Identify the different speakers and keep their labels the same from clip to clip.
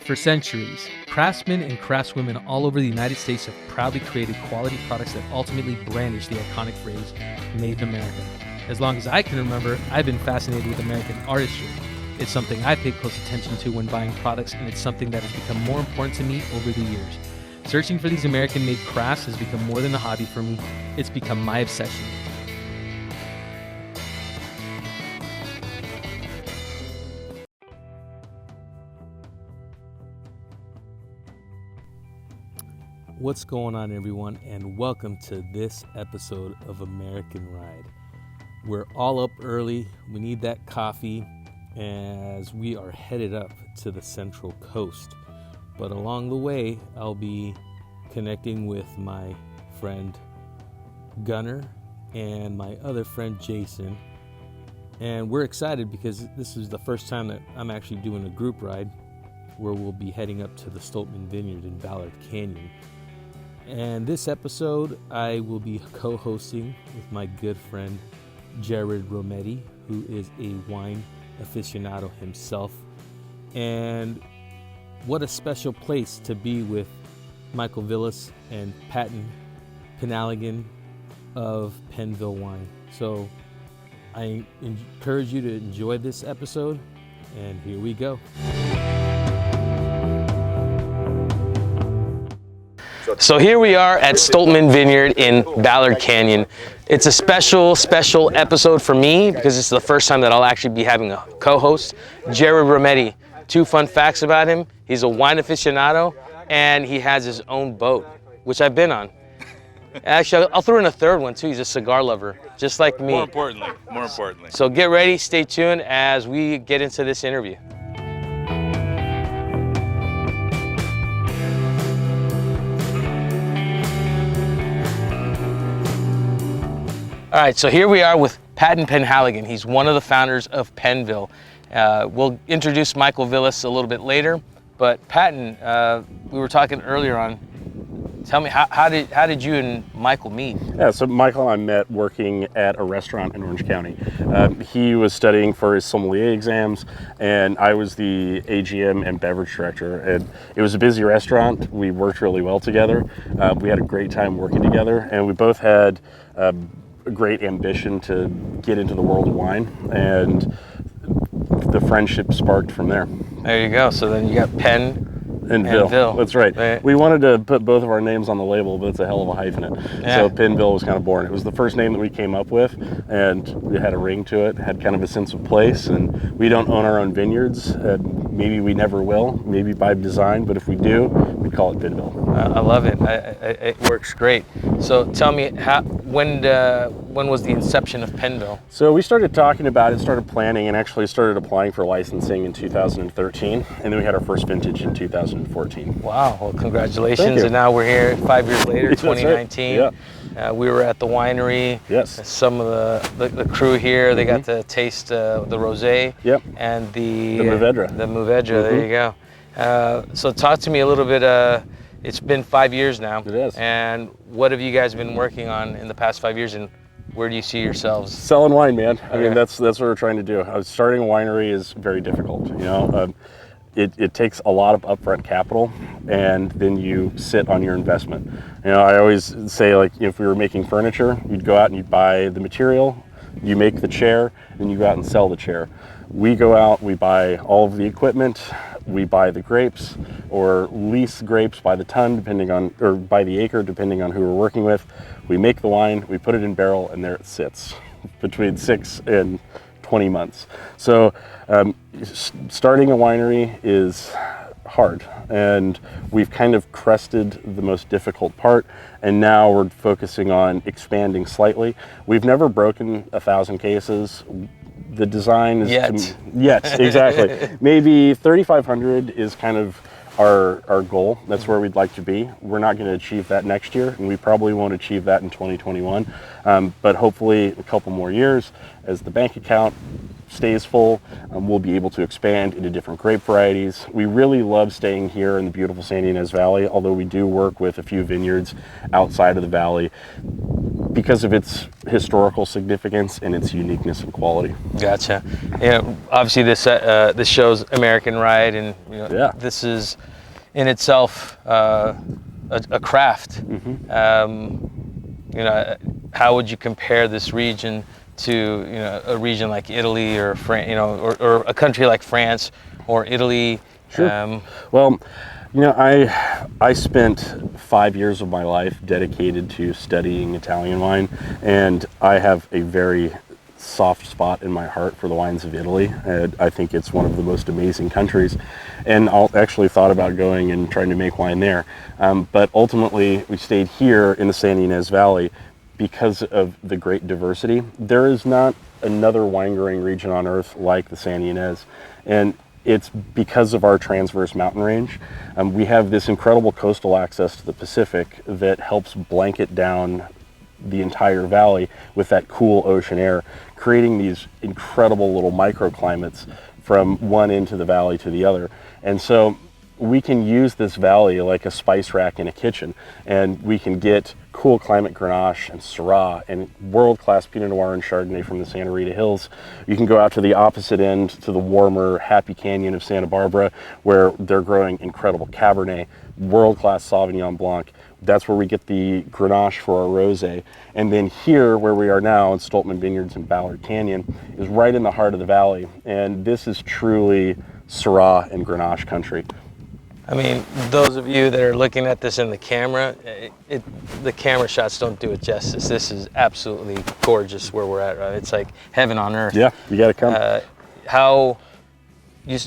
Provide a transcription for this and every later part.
Speaker 1: For centuries, craftsmen and craftswomen all over the United States have proudly created quality products that ultimately brandish the iconic phrase, Made in America. As long as I can remember, I've been fascinated with American artistry. It's something I pay close attention to when buying products, and it's something that has become more important to me over the years. Searching for these American-made crafts has become more than a hobby for me. It's become my obsession. What's going on, everyone, and welcome to this episode of American Ride. We're all up early. We need that coffee as we are headed up to the Central Coast. But along the way, I'll be connecting with my friend Gunnar and my other friend Jason. And we're excited because this is the first time that I'm actually doing a group ride where we'll be heading up to the Stolpman Vineyards in Ballard Canyon. And this episode, I will be co-hosting with my good friend Jared Rometti, who is a wine aficionado himself. And what a special place to be with Michael Villas and Patton Penhallegon of Penville Wine. So I encourage you to enjoy this episode, and here we go. So here we are at Stolpman Vineyard in Ballard Canyon. It's a special episode for me because it's the first time that I'll actually be having a co-host, Jared Rometti. Two fun facts about him: he's a wine aficionado and he has his own boat, which I've been on. Actually, I'll throw in a third one too. He's a cigar lover, just like me.
Speaker 2: More importantly.
Speaker 1: So get ready, stay tuned as we get into this interview. All right, so here we are with Patton Penhallegon. He's one of the founders of Penville. We'll introduce Michael Villas a little bit later, but Patton, we were talking earlier on. Tell me, how did you and Michael meet?
Speaker 3: Yeah, so Michael and I met working at a restaurant in Orange County. He was studying for his sommelier exams, and I was the AGM and beverage director. And it was a busy restaurant. We worked really well together. We had a great time working together, and we both had a great ambition to get into the world of wine, and the friendship sparked from there.
Speaker 1: There you go. So then you got Penn
Speaker 3: and Ville. That's right. We wanted to put both of our names on the label, but it's a hell of a hyphenate. Yeah. So Penville was kind of born. It was the first name that we came up with, and it had a ring to it, had kind of a sense of place. And we don't own our own vineyards. Maybe we never will, maybe by design, but if we do, we call it Penville.
Speaker 1: I love it. It works great. So tell me, when was the inception of Penville?
Speaker 3: So we started talking about it, started planning, and actually started applying for licensing in 2013, and then we had our first vintage in 2014.
Speaker 1: Wow, well, congratulations. And now we're here 5 years later, 2019.
Speaker 3: Right.
Speaker 1: Yeah. We were at the winery.
Speaker 3: Yes.
Speaker 1: Some of the crew here, they got to taste the rosé.
Speaker 3: Yep.
Speaker 1: And the
Speaker 3: Mourvedre.
Speaker 1: The Mourvedre, there you go. So talk to me a little bit. It's been 5 years now.
Speaker 3: It is.
Speaker 1: And what have you guys been working on in the past 5 years, and where do you see yourselves?
Speaker 3: Selling wine, man. I mean, that's what we're trying to do. Starting a winery is very difficult. You know, it takes a lot of upfront capital, and then you sit on your investment. You know, I always say, like, if we were making furniture, you'd go out and you'd buy the material, you make the chair, and you go out and sell the chair. We go out, we buy all of the equipment, we buy the grapes, or lease grapes by the ton, or by the acre, depending on who we're working with. We make the wine, we put it in barrel, and there it sits between 6 and 20 months. So starting a winery is hard, and we've kind of crested the most difficult part, and now we're focusing on expanding slightly. We've never broken 1,000 cases. The design is
Speaker 1: yet
Speaker 3: exactly. Maybe 3,500 is kind of our goal. That's where we'd like to be. We're not going to achieve that next year, and we probably won't achieve that in 2021. But hopefully a couple more years, as the bank account stays full, we'll be able to expand into different grape varieties. We really love staying here in the beautiful San Ynez Valley, although we do work with a few vineyards outside of the valley. because of its historical significance and its uniqueness and quality.
Speaker 1: Gotcha. Obviously this shows American Ride, and this is in itself a craft. How would you compare this region to a region like Italy or France, or a country like France or Italy?
Speaker 3: Sure. Well, I spent 5 years of my life dedicated to studying Italian wine, and I have a very soft spot in my heart for the wines of Italy. I think it's one of the most amazing countries, and I actually thought about going and trying to make wine there. But ultimately, we stayed here in the San Ynez Valley because of the great diversity. There is not another wine growing region on earth like the San Ynez, and it's because of our transverse mountain range. We have this incredible coastal access to the Pacific that helps blanket down the entire valley with that cool ocean air, creating these incredible little microclimates from one end of the valley to the other. And so we can use this valley like a spice rack in a kitchen, and we can get cool climate Grenache and Syrah and world-class Pinot Noir and Chardonnay from the Santa Rita Hills. You can go out to the opposite end to the warmer Happy Canyon of Santa Barbara, where they're growing incredible Cabernet, world-class Sauvignon Blanc. That's where we get the Grenache for our rosé. And then here, where we are now in Stolpman Vineyards in Ballard Canyon, is right in the heart of the valley. And this is truly Syrah and Grenache country.
Speaker 1: I mean, those of you that are looking at this in the camera, the camera shots don't do it justice. This is absolutely gorgeous where we're at, right? It's like heaven on earth.
Speaker 3: Yeah, you got to come.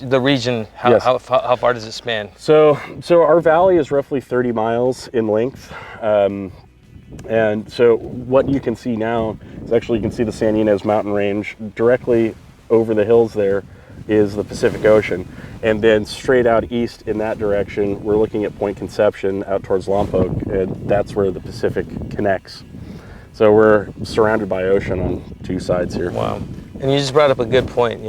Speaker 1: The region, how far does it span?
Speaker 3: So our valley is roughly 30 miles in length. And so what you can see now is actually you can see the San Ynez mountain range. Directly over the hills there is the Pacific Ocean. And then straight out east in that direction, we're looking at Point Conception out towards Lompoc, and that's where the Pacific connects. So we're surrounded by ocean on two sides here.
Speaker 1: Wow. And you just brought up a good point,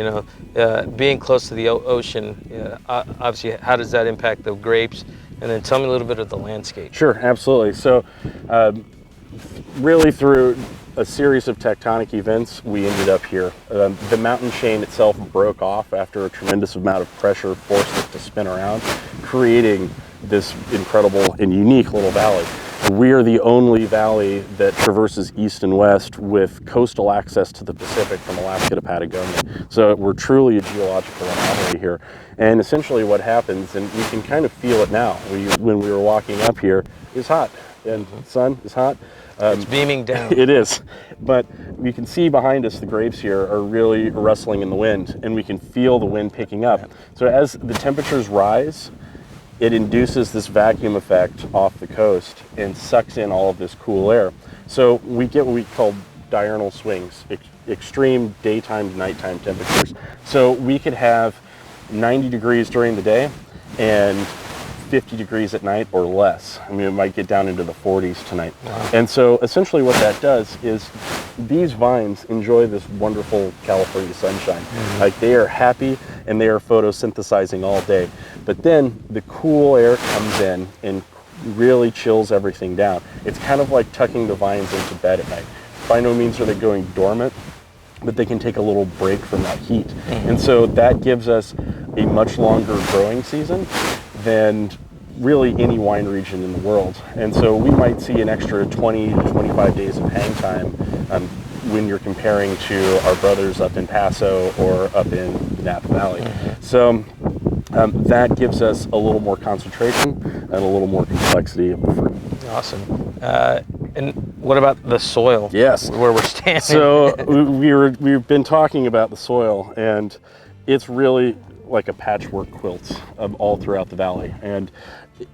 Speaker 1: being close to the ocean, obviously, how does that impact the grapes? And then tell me a little bit of the landscape.
Speaker 3: Sure, absolutely. So really through a series of tectonic events, we ended up here. The mountain chain itself broke off after a tremendous amount of pressure forced it to spin around, creating this incredible and unique little valley. We are the only valley that traverses east and west with coastal access to the Pacific from Alaska to Patagonia. So we're truly a geological anomaly here. And essentially what happens, and you can kind of feel it now, when we were walking up here, it's hot, and the sun is hot.
Speaker 1: It's beaming down.
Speaker 3: It is, but we can see behind us the grapes here are really rustling in the wind, and we can feel the wind picking up. So as the temperatures rise, it induces this vacuum effect off the coast and sucks in all of this cool air. So we get what we call diurnal swings, extreme daytime to nighttime temperatures. So we could have 90 degrees during the day and 50 degrees at night or less. I mean, it might get down into the 40s tonight. Wow. And so essentially what that does is these vines enjoy this wonderful California sunshine. Mm-hmm. Like they are happy and they are photosynthesizing all day. But then the cool air comes in and really chills everything down. It's kind of like tucking the vines into bed at night. By no means are they going dormant, but they can take a little break from that heat. Mm-hmm. And so that gives us a much longer growing season than really any wine region in the world. And so we might see an extra 20 to 25 days of hang time when you're comparing to our brothers up in Paso or up in Napa Valley. Mm-hmm. So that gives us a little more concentration and a little more complexity of the fruit.
Speaker 1: Awesome. And what about the soil?
Speaker 3: Yes.
Speaker 1: Where we're standing.
Speaker 3: So we've been talking about the soil, and it's really like a patchwork quilt all throughout the valley. And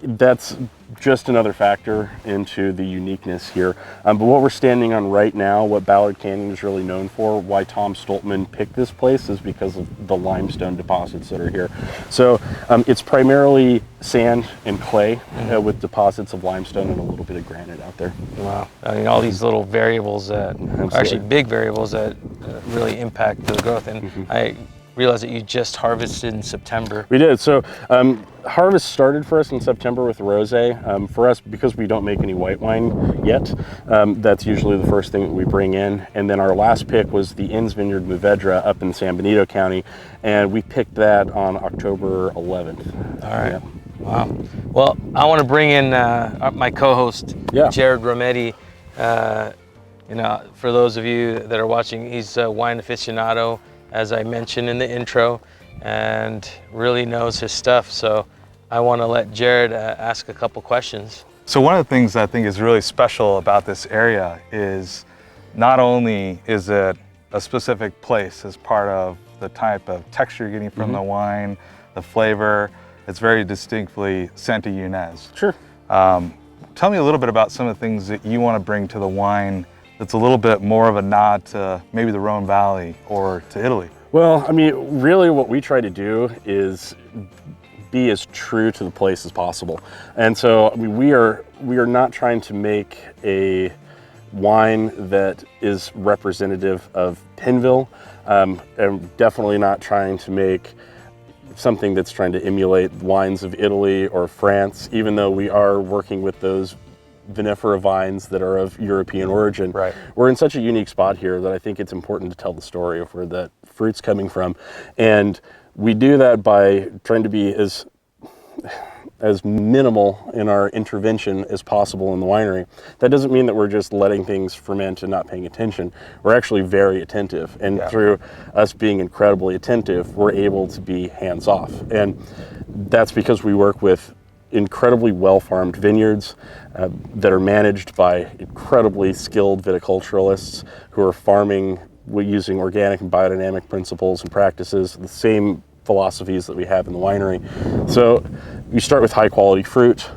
Speaker 3: that's just another factor into the uniqueness here. But what we're standing on right now, what Ballard Canyon is really known for, why Tom Stolpman picked this place, is because of the limestone deposits that are here. So it's primarily sand and clay with deposits of limestone and a little bit of granite out there.
Speaker 1: Wow. I mean, all these little variables that are actually big variables that really impact the growth. And realize that you just harvested in September.
Speaker 3: We did. So harvest started for us in September with rosé. For us, because we don't make any white wine yet, that's usually the first thing that we bring in. And then our last pick was the Inns Vineyard Mourvedre up in San Benito County, and we picked that on October 11th.
Speaker 1: All right.
Speaker 3: Yeah.
Speaker 1: Wow. Well, I want to bring in my co-host, Jared Rometti. For those of you that are watching, he's a wine aficionado, as I mentioned in the intro, and really knows his stuff. So I want to let Jared ask a couple questions.
Speaker 2: So one of the things I think is really special about this area is not only is it a specific place as part of the type of texture you're getting from the wine, the flavor, it's very distinctly Santa Ynez.
Speaker 3: Sure.
Speaker 2: Tell me a little bit about some of the things that you want to bring to the wine that's a little bit more of a nod to maybe the Rhone Valley or to Italy.
Speaker 3: Well, I mean, really what we try to do is be as true to the place as possible. And so I mean, we are not trying to make a wine that is representative of Penville, and definitely not trying to make something that's trying to emulate wines of Italy or France, even though we are working with those vinifera vines that are of European origin.
Speaker 2: Right.
Speaker 3: We're in such a unique spot here that I think it's important to tell the story of where that fruit's coming from. And we do that by trying to be as minimal in our intervention as possible in the winery. That doesn't mean that we're just letting things ferment and not paying attention. We're actually very attentive. And through us being incredibly attentive, we're able to be hands-off. And that's because we work with incredibly well-farmed vineyards that are managed by incredibly skilled viticulturalists who are farming using organic and biodynamic principles and practices, the same philosophies that we have in the winery. So you start with high quality fruit,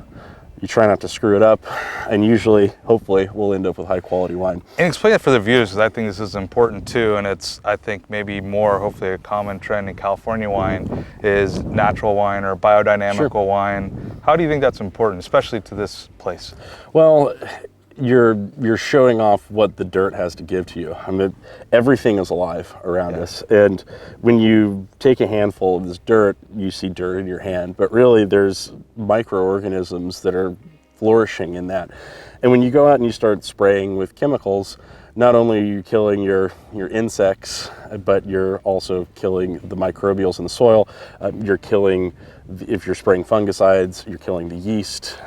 Speaker 3: you try not to screw it up, and usually, hopefully, we'll end up with high quality wine.
Speaker 2: And explain it for the viewers, because I think this is important too, and it's, I think, maybe more, hopefully, a common trend in California wine is natural wine or biodynamical wine. How do you think that's important, especially to this place?
Speaker 3: Well, you're showing off what the dirt has to give to you. I mean, everything is alive around us. And when you take a handful of this dirt, you see dirt in your hand, but really there's microorganisms that are flourishing in that. And when you go out and you start spraying with chemicals, not only are you killing your insects, but you're also killing the microbials in the soil. You're killing, if you're spraying fungicides, you're killing the yeast.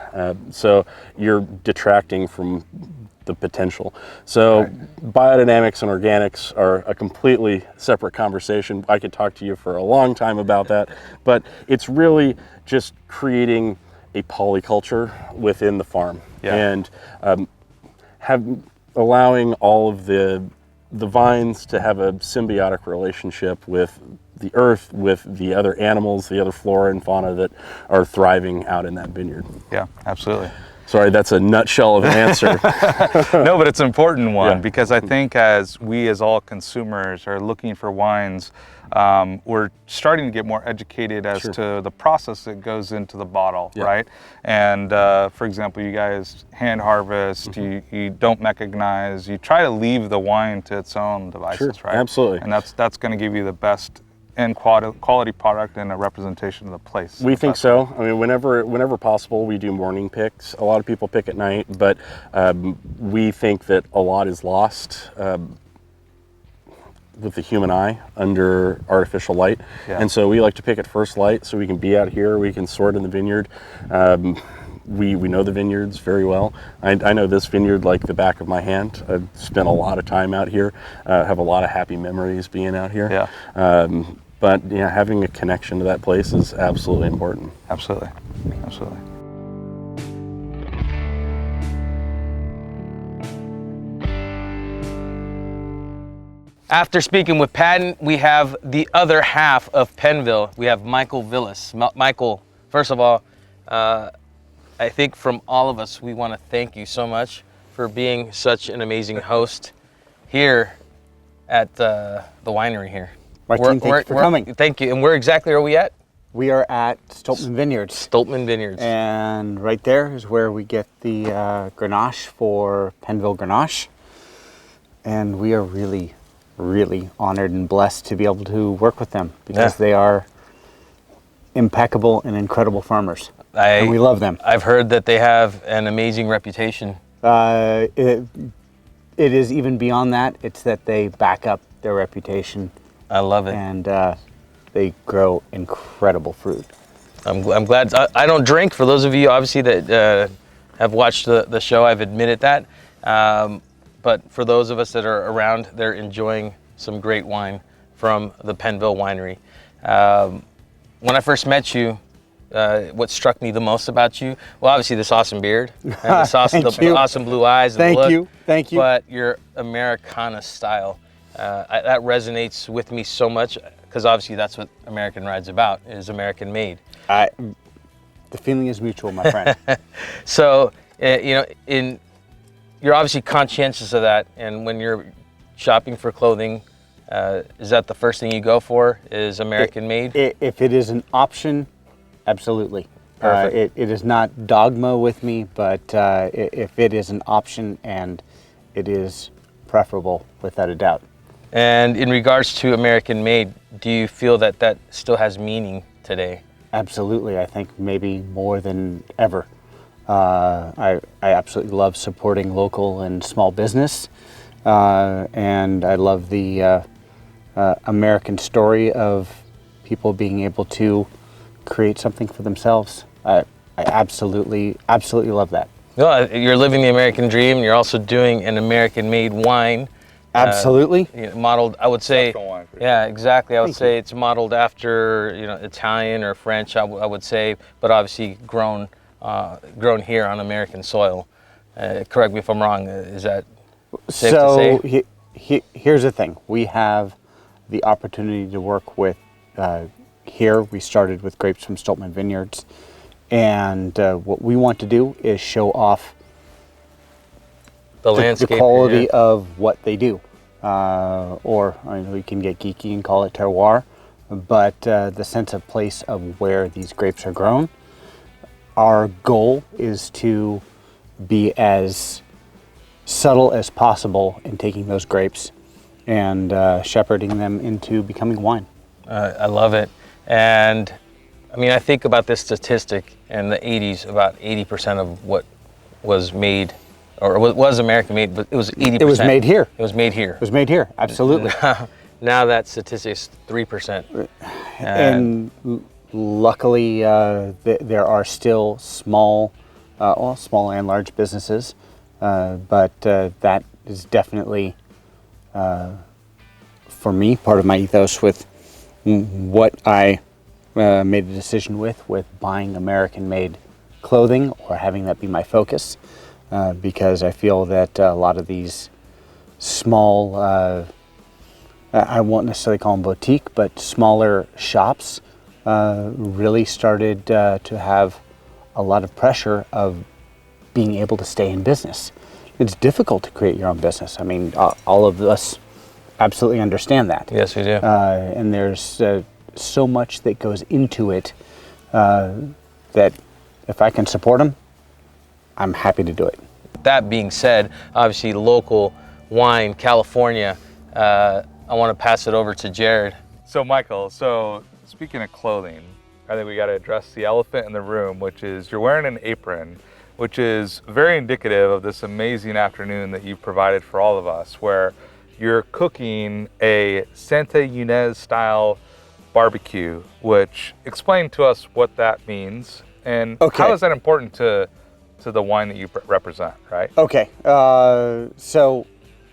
Speaker 3: So you're detracting from the potential. So biodynamics and organics are a completely separate conversation. I could talk to you for a long time about that, but it's really just creating a polyculture within the farm and allowing all of the vines to have a symbiotic relationship with the earth, with the other animals, the other flora and fauna that are thriving out in that vineyard.
Speaker 2: Yeah, absolutely.
Speaker 3: Sorry, that's a nutshell of an answer.
Speaker 2: No, but it's an important one because I think as we as all consumers are looking for wines, we're starting to get more educated as to the process that goes into the bottle, right? And for example, you guys hand harvest, you don't mechanize, you try to leave the wine to its own devices, right?
Speaker 3: Absolutely.
Speaker 2: And that's going to give you the best and quality product and a representation of the place.
Speaker 3: We think so. I mean, whenever possible, we do morning picks. A lot of people pick at night, but we think that a lot is lost with the human eye under artificial light. And so we like to pick at first light so we can be out here, we can sort in the vineyard. We know the vineyards very well. I know this vineyard like the back of my hand. I've spent a lot of time out here, have a lot of happy memories being out here. But yeah, having a connection to that place is absolutely important.
Speaker 2: Absolutely, absolutely.
Speaker 1: After speaking with Patton, we have the other half of Penville. We have Michael Villas. Michael, first of all, I think from all of us, we want to thank you so much for being such an amazing host here at the winery here.
Speaker 4: Martin, thank you for coming.
Speaker 1: Thank you. And where exactly are we at?
Speaker 4: We are at Stolpman Vineyards.
Speaker 1: Stolpman Vineyards.
Speaker 4: And right there is where we get the Grenache for Penville Grenache. And we are really really honored and blessed to be able to work with them because they are impeccable and incredible farmers. And we love them.
Speaker 1: I've heard that they have an amazing reputation.
Speaker 4: It is even beyond that. It's that they back up their reputation.
Speaker 1: I love it.
Speaker 4: And they grow incredible fruit.
Speaker 1: I'm glad. I don't drink. For those of you, obviously, that have watched the show, I've admitted that. But for those of us that are around, they're enjoying some great wine from the Penville Winery. When I first met you, what struck me the most about you, well, obviously this awesome beard, and the awesome blue eyes. And
Speaker 4: Thank you.
Speaker 1: But your Americana style, that resonates with me so much because obviously that's what American Ride's about, is American made.
Speaker 4: The feeling is mutual, my friend.
Speaker 1: So, you're obviously conscientious of that, and when you're shopping for clothing, is that the first thing you go for, is American made?
Speaker 4: If it is an option, absolutely.
Speaker 1: Perfect.
Speaker 4: It is not dogma with me, but if it is an option, and it is preferable without a doubt.
Speaker 1: And in regards to American made, do you feel that that still has meaning today?
Speaker 4: Absolutely. I think maybe more than ever. I absolutely love supporting local and small business, and I love the American story of people being able to create something for themselves. I absolutely love that.
Speaker 1: Well, you're living the American dream. You're also doing an American-made wine.
Speaker 4: Absolutely.
Speaker 1: Modeled, I would say.
Speaker 2: Wine for
Speaker 1: Yeah, exactly. I would say it's modeled after Italian or French. I would say, but obviously grown here on American soil. Correct me if I'm wrong. Is that safe to say?
Speaker 4: Here's the thing. We have the opportunity to work with. Here we started with grapes from Stolpman Vineyards, and what we want to do is show off the quality of what they do. Or we can get geeky and call it terroir, but the sense of place of where these grapes are grown. Our goal is to be as subtle as possible in taking those grapes and shepherding them into becoming wine.
Speaker 1: I love it. And I mean, I think about this statistic in the 80s, about 80% of what was made, or was American made, but it was 80%.
Speaker 4: It was made here.
Speaker 1: It was made here.
Speaker 4: It was made here, absolutely.
Speaker 1: Now that statistic is 3%.
Speaker 4: And luckily, there are still small and large businesses, but that is definitely, for me, part of my ethos with what I made a decision with buying American-made clothing, or having that be my focus, because I feel that a lot of these small, I won't necessarily call them boutique, but smaller shops really started to have a lot of pressure of being able to stay in business. It's difficult to create your own business. I mean, all of us absolutely understand that.
Speaker 1: Yes, we do.
Speaker 4: And there's so much that goes into it that if I can support them, I'm happy to do it.
Speaker 1: That being said, obviously local wine, California, I want to pass it over to Jared.
Speaker 2: So Michael, speaking of clothing, I think we got to address the elephant in the room, which is you're wearing an apron, which is very indicative of this amazing afternoon that you've provided for all of us, where you're cooking a Santa Ynez style barbecue, which explain to us what that means and how is that important to the wine that you represent, right?
Speaker 4: Okay, so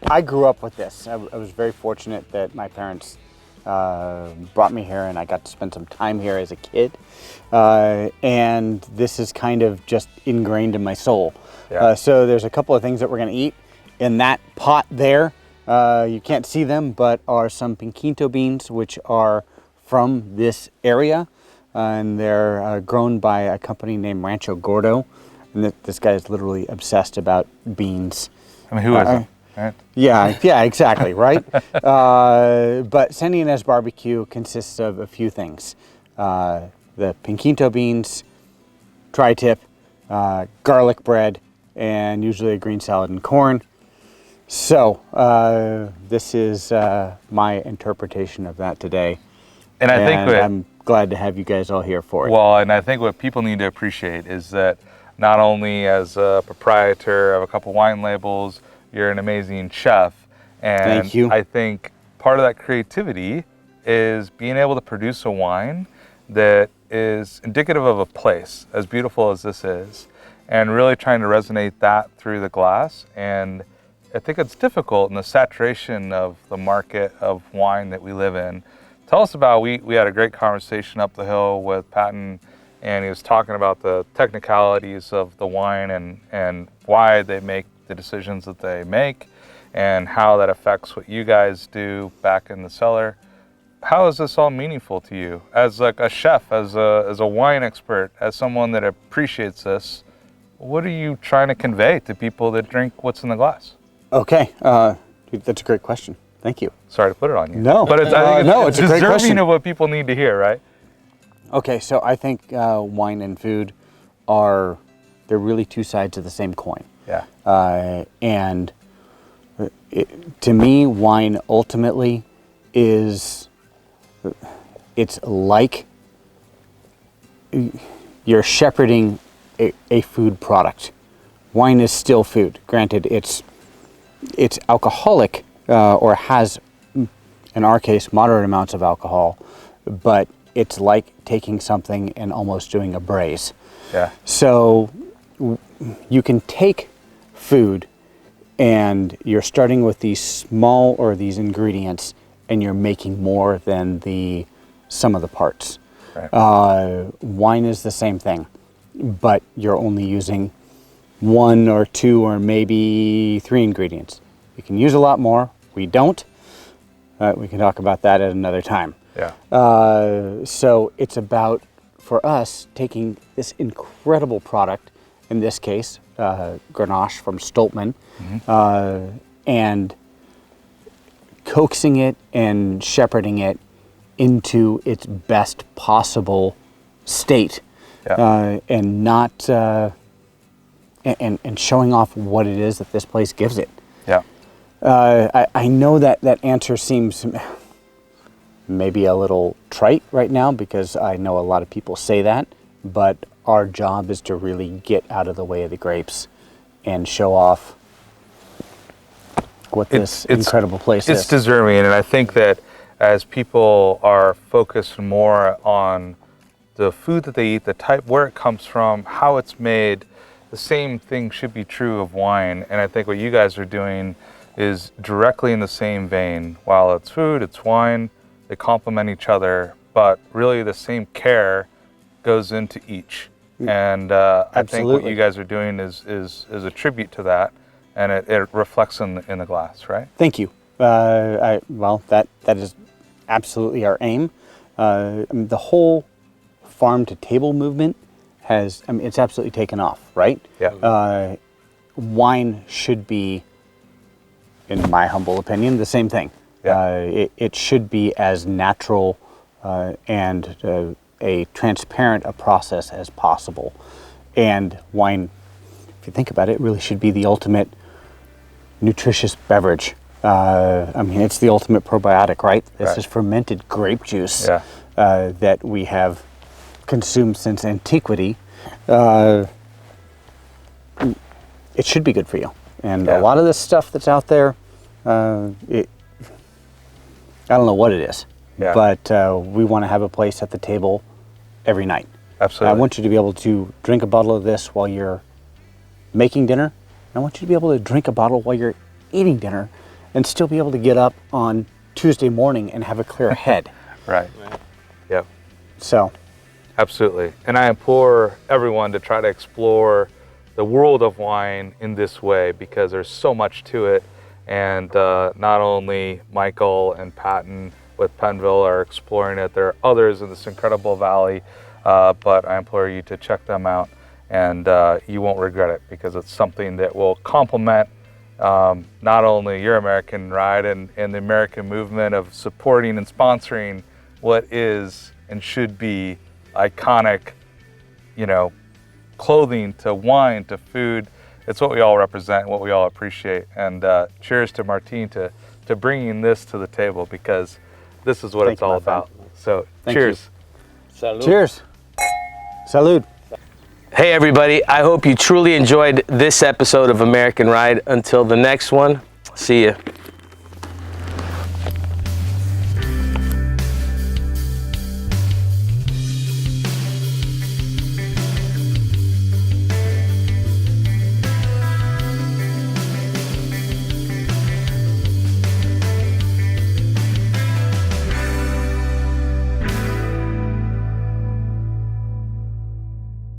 Speaker 4: I grew up with this. I was very fortunate that my parents brought me here and I got to spend some time here as a kid. And this is kind of just ingrained in my soul. Yeah. So there's a couple of things that we're gonna eat. In that pot there, you can't see them, but are some pinquito beans, which are from this area. And they're grown by a company named Rancho Gordo. And this guy is literally obsessed about beans.
Speaker 2: I mean, who isn't? Right?
Speaker 4: Yeah, exactly, right? But Santa Ynez barbecue consists of a few things. The pinquito beans, tri-tip, garlic bread, and usually a green salad and corn. So this is my interpretation of that today.
Speaker 2: And I think
Speaker 4: I'm glad to have you guys all here for it.
Speaker 2: Well, and I think what people need to appreciate is that not only as a proprietor of a couple wine labels, you're an amazing chef. And
Speaker 4: Thank you.
Speaker 2: I think part of that creativity is being able to produce a wine that is indicative of a place, as beautiful as this is, and really trying to resonate that through the glass. And I think it's difficult in the saturation of the market of wine that we live in. Tell us about, we had a great conversation up the hill with Patton, and he was talking about the technicalities of the wine and why they make the decisions that they make and how that affects what you guys do back in the cellar. How is this all meaningful to you as like a chef, as a wine expert, as someone that appreciates this? What are you trying to convey to people that drink what's in the glass?
Speaker 4: Okay, dude, that's a great question. Thank you.
Speaker 2: Sorry to put it on you.
Speaker 4: No,
Speaker 2: but I think
Speaker 4: it's a great question.
Speaker 2: deserving of what people need to hear, right?
Speaker 4: Okay, so I think wine and food they're really two sides of the same coin.
Speaker 2: Yeah.
Speaker 4: And to me, wine ultimately it's like you're shepherding a food product. Wine is still food. Granted, it's alcoholic or has, in our case, moderate amounts of alcohol, but it's like taking something and almost doing a braise.
Speaker 2: Yeah.
Speaker 4: So you can take food and you're starting with these these ingredients and you're making more than the sum of the parts.
Speaker 2: Right.
Speaker 4: Wine is the same thing, but you're only using 1 or 2 or maybe 3 ingredients. You can use a lot more. We don't. We can talk about that at another time.
Speaker 2: Yeah.
Speaker 4: So it's about, for us, taking this incredible product, in this case, Grenache from Stolpman, and coaxing it and shepherding it into its best possible state, and not and showing off what it is that this place gives it.
Speaker 2: Yeah.
Speaker 4: I know that answer seems maybe a little trite right now because I know a lot of people say that, but our job is to really get out of the way of the grapes and show off what this incredible place is.
Speaker 2: It's deserving, and I think that as people are focused more on the food that they eat, the type, where it comes from, how it's made, the same thing should be true of wine. And I think what you guys are doing is directly in the same vein. While it's food, it's wine, they complement each other, but really the same care goes into each. And I think what you guys are doing is a tribute to that, and it reflects in the glass, right?
Speaker 4: Thank you. Well, that is absolutely our aim. The whole farm to table movement it's absolutely taken off, right?
Speaker 2: Yeah.
Speaker 4: Wine should be, in my humble opinion, the same thing.
Speaker 2: Yeah.
Speaker 4: It should be as natural and a transparent a process as possible. And wine, if you think about it, really should be the ultimate nutritious beverage. It's the ultimate probiotic, right? This is fermented grape juice that we have consumed since antiquity. It should be good for you. And a lot of this stuff that's out there, I don't know what it is, but we want to have a place at the table every night.
Speaker 2: Absolutely.
Speaker 4: I want you to be able to drink a bottle of this while you're making dinner. I want you to be able to drink a bottle while you're eating dinner and still be able to get up on Tuesday morning and have a clear head.
Speaker 2: Right. Yep.
Speaker 4: So.
Speaker 2: Absolutely. And I implore everyone to try to explore the world of wine in this way, because there's so much to it. And not only Michael and Patton with Penville are exploring it, there are others in this incredible valley, but I implore you to check them out, and you won't regret it, because it's something that will complement not only your American Ride and the American movement of supporting and sponsoring what is and should be iconic, clothing to wine to food, it's what we all represent, what we all appreciate. And cheers to Martin to bringing this to the table, because this is what it's all about. So cheers.
Speaker 1: Salud.
Speaker 4: Cheers. Salud.
Speaker 1: Hey everybody, I hope you truly enjoyed this episode of American Ride. Until the next one, see ya.